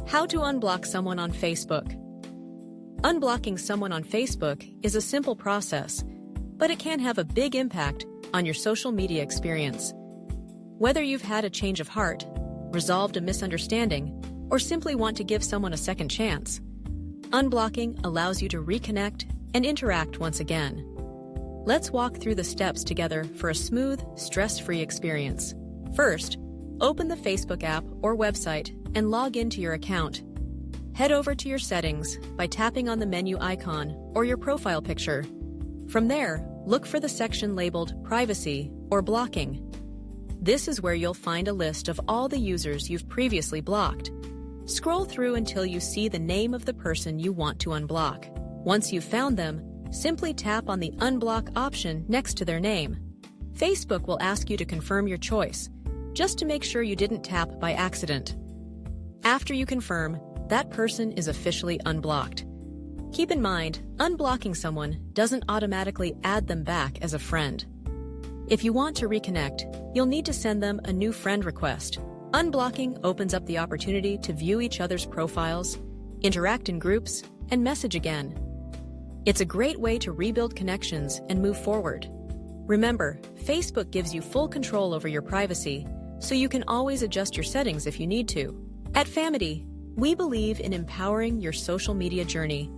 How to unblock someone on Facebook. Unblocking someone on Facebook is a simple process, but it can have a big impact on your social media experience. Whether you've had a change of heart, resolved a misunderstanding, or simply want to give someone a second chance, unblocking allows you to reconnect and interact once again. Let's walk through the steps together for a smooth, stress-free experience. First, open the Facebook app or website and log into your account. Head over to your settings by tapping on the menu icon or your profile picture. From there, look for the section labeled Privacy or Blocking. This is where you'll find a list of all the users you've previously blocked. Scroll through until you see the name of the person you want to unblock. Once you've found them, simply tap on the Unblock option next to their name. Facebook will ask you to confirm your choice, just to make sure you didn't tap by accident. After you confirm, that person is officially unblocked. Keep in mind, unblocking someone doesn't automatically add them back as a friend. If you want to reconnect, you'll need to send them a new friend request. Unblocking opens up the opportunity to view each other's profiles, interact in groups, and message again. It's a great way to rebuild connections and move forward. Remember, Facebook gives you full control over your privacy, so you can always adjust your settings if you need to. At Famety, we believe in empowering your social media journey,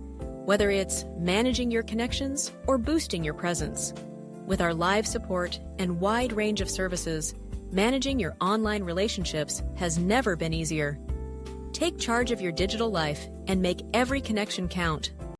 whether it's managing your connections or boosting your presence. With our live support and wide range of services, managing your online relationships has never been easier. Take charge of your digital life and make every connection count.